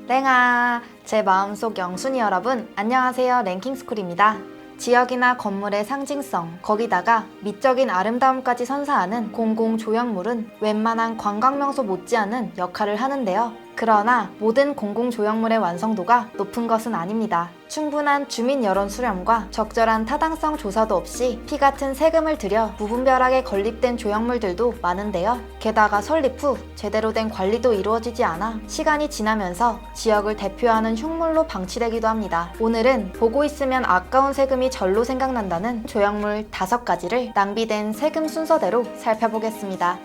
랭아, 제 마음속 영순이 여러분, 안녕하세요. 랭킹스쿨입니다. 지역이나 건물의 상징성, 거기다가 미적인 아름다움까지 선사하는 공공조형물은 웬만한 관광명소 못지않은 역할을 하는데요. 그러나 모든 공공조형물의 완성도가 높은 것은 아닙니다. 충분한 주민 여론 수렴과 적절한 타당성 조사도 없이 피 같은 세금을 들여 무분별하게 건립된 조형물들도 많은데요. 게다가 설립 후 제대로 된 관리도 이루어지지 않아 시간이 지나면서 지역을 대표하는 흉물로 방치되기도 합니다. 오늘은 보고 있으면 아까운 세금이 절로 생각난다는 조형물 5가지를 낭비된 세금 순서대로 살펴보겠습니다.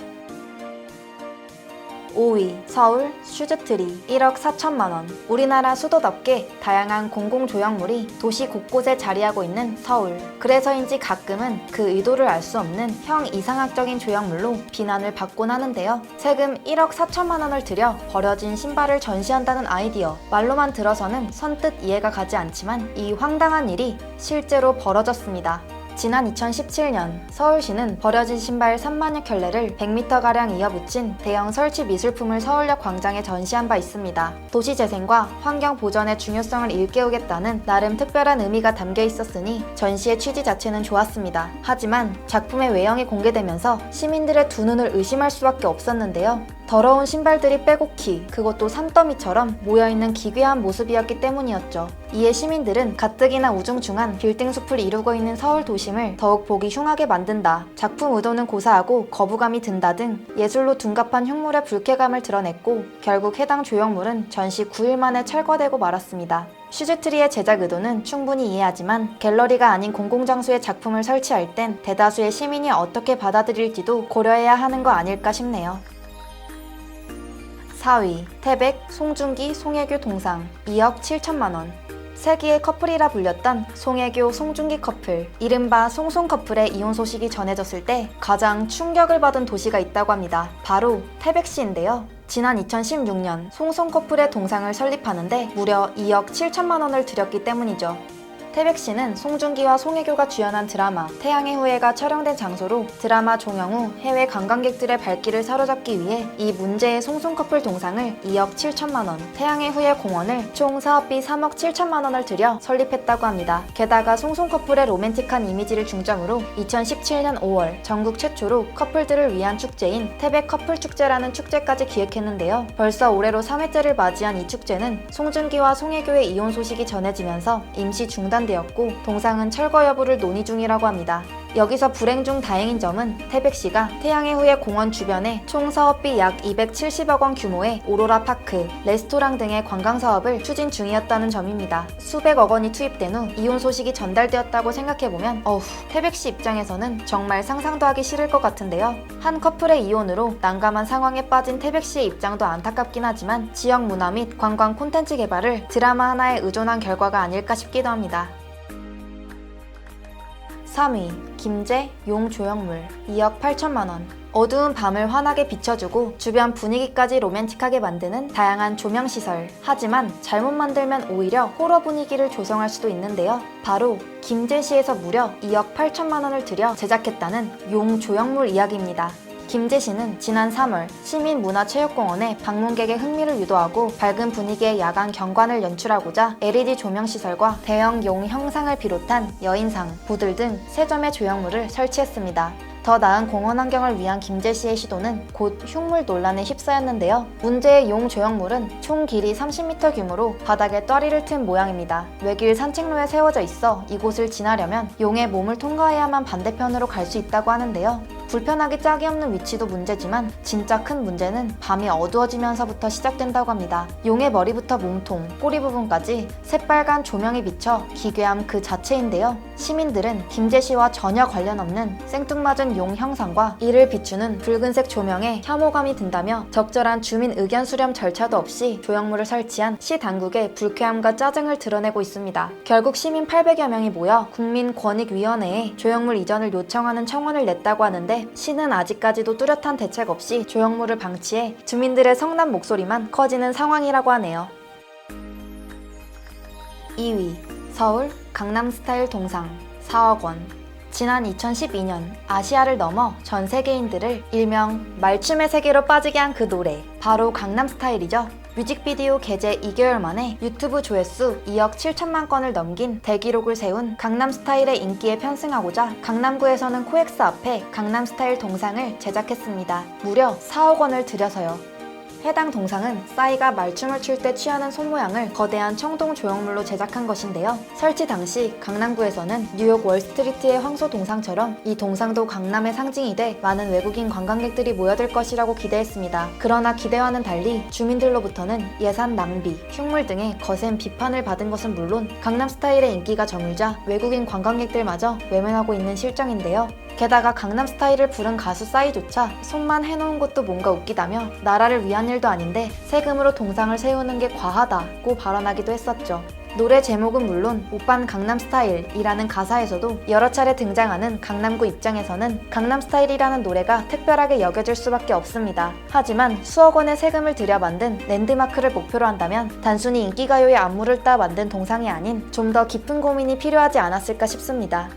5위, 서울 슈즈트리 1억 4천만 원. 우리나라 수도답게 다양한 공공조형물이 도시 곳곳에 자리하고 있는 서울. 그래서인지 가끔은 그 의도를 알 수 없는 형이상학적인 조형물로 비난을 받곤 하는데요. 세금 1억 4천만 원을 들여 버려진 신발을 전시한다는 아이디어. 말로만 들어서는 선뜻 이해가 가지 않지만 이 황당한 일이 실제로 벌어졌습니다. 지난 2017년 서울시는 버려진 신발 3만여 켤레를 100m가량 이어붙인 대형 설치 미술품을 서울역 광장에 전시한 바 있습니다. 도시재생과 환경보전의 중요성을 일깨우겠다는 나름 특별한 의미가 담겨 있었으니 전시의 취지 자체는 좋았습니다. 하지만 작품의 외형이 공개되면서 시민들의 두 눈을 의심할 수밖에 없었는데요. 더러운 신발들이 빼곡히, 그것도 산더미처럼 모여있는 기괴한 모습이었기 때문이었죠. 이에 시민들은 가뜩이나 우중충한 빌딩 숲을 이루고 있는 서울 도심을 더욱 보기 흉하게 만든다, 작품 의도는 고사하고 거부감이 든다 등 예술로 둔갑한 흉물의 불쾌감을 드러냈고, 결국 해당 조형물은 전시 9일 만에 철거되고 말았습니다. 슈즈트리의 제작 의도는 충분히 이해하지만 갤러리가 아닌 공공장소에 작품을 설치할 땐 대다수의 시민이 어떻게 받아들일지도 고려해야 하는 거 아닐까 싶네요. 4위, 태백 송중기 송혜교 동상 2억 7천만 원. 세기의 커플이라 불렸던 송혜교 송중기 커플, 이른바 송송 커플의 이혼 소식이 전해졌을 때 가장 충격을 받은 도시가 있다고 합니다. 바로 태백시인데요. 지난 2016년 송송 커플의 동상을 설립하는데 무려 2억 7천만 원을 들였기 때문이죠. 태백시는 송중기와 송혜교가 주연한 드라마 태양의 후예가 촬영된 장소로 드라마 종영 후 해외 관광객들의 발길을 사로잡기 위해 이 문제의 송송 커플 동상을 2억 7천만 원, 태양의 후예 공원을 총 사업비 3억 7천만 원을 들여 설립했다고 합니다. 게다가 송송 커플의 로맨틱한 이미지를 중점으로 2017년 5월 전국 최초로 커플들을 위한 축제인 태백 커플 축제라는 축제까지 기획했는데요. 벌써 올해로 3회째를 맞이한 이 축제는 송중기와 송혜교의 이혼 소식이 전해지면서 임시 중단되었고 동상은 철거 여부를 논의 중이라고 합니다. 여기서 불행 중 다행인 점은 태백시가 태양의 후예 공원 주변에 총 사업비 약 270억 원 규모의 오로라 파크, 레스토랑 등의 관광 사업을 추진 중이었다는 점입니다. 수백억 원이 투입된 후 이혼 소식이 전달되었다고 생각해보면 태백시 입장에서는 정말 상상도 하기 싫을 것 같은데요. 한 커플의 이혼으로 난감한 상황에 빠진 태백시의 입장도 안타깝긴 하지만 지역 문화 및 관광 콘텐츠 개발을 드라마 하나에 의존한 결과가 아닐까 싶기도 합니다. 3위, 김제 용조형물 2억 8천만 원. 어두운 밤을 환하게 비춰주고 주변 분위기까지 로맨틱하게 만드는 다양한 조명시설. 하지만 잘못 만들면 오히려 호러 분위기를 조성할 수도 있는데요. 바로 김제시에서 무려 2억 8천만 원을 들여 제작했다는 용조형물 이야기입니다. 김제시는 지난 3월 시민문화체육공원에 방문객의 흥미를 유도하고 밝은 분위기의 야간 경관을 연출하고자 LED 조명시설과 대형 용 형상을 비롯한 여인상, 부들 등 3점의 조형물을 설치했습니다. 더 나은 공원 환경을 위한 김제시의 시도는 곧 흉물 논란에 휩싸였는데요. 문제의 용 조형물은 총 길이 30m 규모로 바닥에 떠리를 튼 모양입니다. 외길 산책로에 세워져 있어 이곳을 지나려면 용의 몸을 통과해야만 반대편으로 갈 수 있다고 하는데요. 불편하기 짝이 없는 위치도 문제지만 진짜 큰 문제는 밤이 어두워지면서부터 시작된다고 합니다. 용의 머리부터 몸통, 꼬리 부분까지 새빨간 조명이 비쳐 기괴함 그 자체인데요. 시민들은 김제시와 전혀 관련 없는 생뚱맞은 용 형상과 이를 비추는 붉은색 조명에 혐오감이 든다며 적절한 주민 의견 수렴 절차도 없이 조형물을 설치한 시 당국의 불쾌함과 짜증을 드러내고 있습니다. 결국 시민 800여 명이 모여 국민권익위원회에 조형물 이전을 요청하는 청원을 냈다고 하는데 시는 아직까지도 뚜렷한 대책 없이 조형물을 방치해 주민들의 성난 목소리만 커지는 상황이라고 하네요. 2위, 서울 강남스타일 동상 4억 원. 지난 2012년 아시아를 넘어 전 세계인들을 일명 말춤의 세계로 빠지게 한 그 노래, 바로 강남스타일이죠. 뮤직비디오 개제 2개월 만에 유튜브 조회수 2억 7천만 건을 넘긴 대기록을 세운 강남스타일의 인기에 편승하고자 강남구에서는 코엑스 앞에 강남스타일 동상을 제작했습니다. 무려 4억 원을 들여서요. 해당 동상은 싸이가 말춤을 출 때 취하는 손모양을 거대한 청동 조형물로 제작한 것인데요. 설치 당시 강남구에서는 뉴욕 월스트리트의 황소 동상처럼 이 동상도 강남의 상징이 돼 많은 외국인 관광객들이 모여들 것이라고 기대했습니다. 그러나 기대와는 달리 주민들로부터는 예산 낭비, 흉물 등의 거센 비판을 받은 것은 물론 강남스타일의 인기가 저물자 외국인 관광객들마저 외면하고 있는 실정인데요. 게다가 강남스타일을 부른 가수 싸이조차 손만 해놓은 것도 뭔가 웃기다며 나라를 위한 일도 아닌데 세금으로 동상을 세우는 게 과하다고 발언하기도 했었죠. 노래 제목은 물론 오빤 강남스타일이라는 가사에서도 여러 차례 등장하는 강남구 입장에서는 강남스타일이라는 노래가 특별하게 여겨질 수밖에 없습니다. 하지만 수억 원의 세금을 들여 만든 랜드마크를 목표로 한다면 단순히 인기가요의 안무를 따 만든 동상이 아닌 좀 더 깊은 고민이 필요하지 않았을까 싶습니다.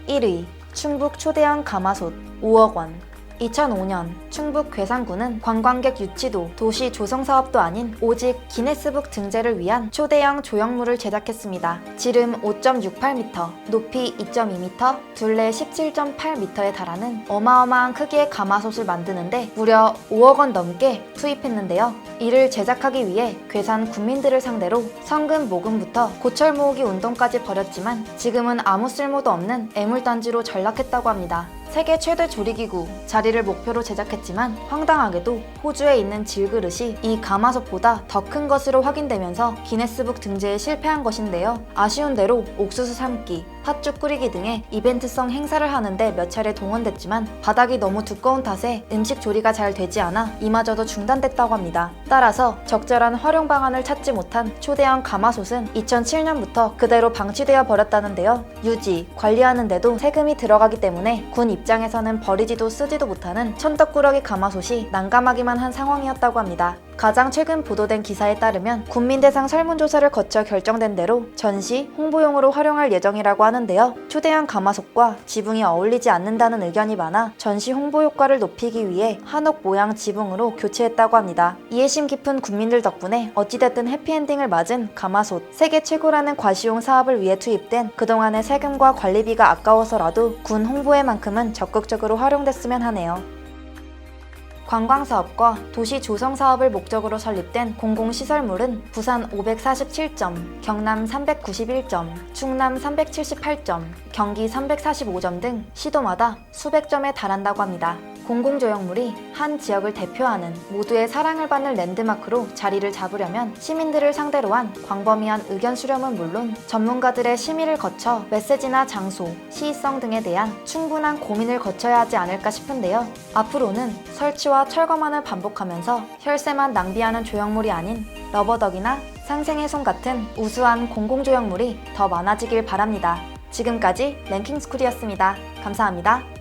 1위 충북 초대형 가마솥 5억 원. 2005년 충북 괴산구는 관광객 유치도 도시 조성 사업도 아닌 오직 기네스북 등재를 위한 초대형 조형물을 제작했습니다. 지름 5.68m, 높이 2.2m, 둘레 17.8m에 달하는 어마어마한 크기의 가마솥을 만드는데 무려 5억 원 넘게 투입했는데요. 이를 제작하기 위해 괴산 군민들을 상대로 성금 모금부터 고철 모으기 운동까지 벌였지만 지금은 아무 쓸모도 없는 애물단지로 전락했다고 합니다. 세계 최대 조리기구 자리를 목표로 제작했지만 황당하게도 호주에 있는 질그릇이 이 가마솥보다 더 큰 것으로 확인되면서 기네스북 등재에 실패한 것인데요. 아쉬운 대로 옥수수 삶기, 팥죽 끓이기 등의 이벤트성 행사를 하는데 몇 차례 동원됐지만 바닥이 너무 두꺼운 탓에 음식 조리가 잘 되지 않아 이마저도 중단됐다고 합니다. 따라서 적절한 활용 방안을 찾지 못한 초대형 가마솥은 2007년부터 그대로 방치되어 버렸다는데요. 유지, 관리하는데도 세금이 들어가기 때문에 군 입장에서는 버리지도 쓰지도 못하는 천덕꾸러기 가마솥이 난감하기만 한 상황이었다고 합니다. 가장 최근 보도된 기사에 따르면 국민대상 설문조사를 거쳐 결정된 대로 전시, 홍보용으로 활용할 예정이라고 하는데요. 초대형 가마솥과 지붕이 어울리지 않는다는 의견이 많아 전시 홍보 효과를 높이기 위해 한옥 모양 지붕으로 교체했다고 합니다. 이해심 깊은 국민들 덕분에 어찌됐든 해피엔딩을 맞은 가마솥. 세계 최고라는 과시용 사업을 위해 투입된 그동안의 세금과 관리비가 아까워서라도 군 홍보에만큼은 적극적으로 활용됐으면 하네요. 관광사업과 도시 조성 사업을 목적으로 설립된 공공시설물은 부산 547점, 경남 391점, 충남 378점, 경기 345점 등 시도마다 수백 점에 달한다고 합니다. 공공조형물이 한 지역을 대표하는 모두의 사랑을 받는 랜드마크로 자리를 잡으려면 시민들을 상대로 한 광범위한 의견 수렴은 물론 전문가들의 심의를 거쳐 메시지나 장소, 시의성 등에 대한 충분한 고민을 거쳐야 하지 않을까 싶은데요. 앞으로는 설치와 철거만을 반복하면서 혈세만 낭비하는 조형물이 아닌 러버덕이나 상생의 손 같은 우수한 공공조형물이 더 많아지길 바랍니다. 지금까지 랭킹스쿨이었습니다. 감사합니다.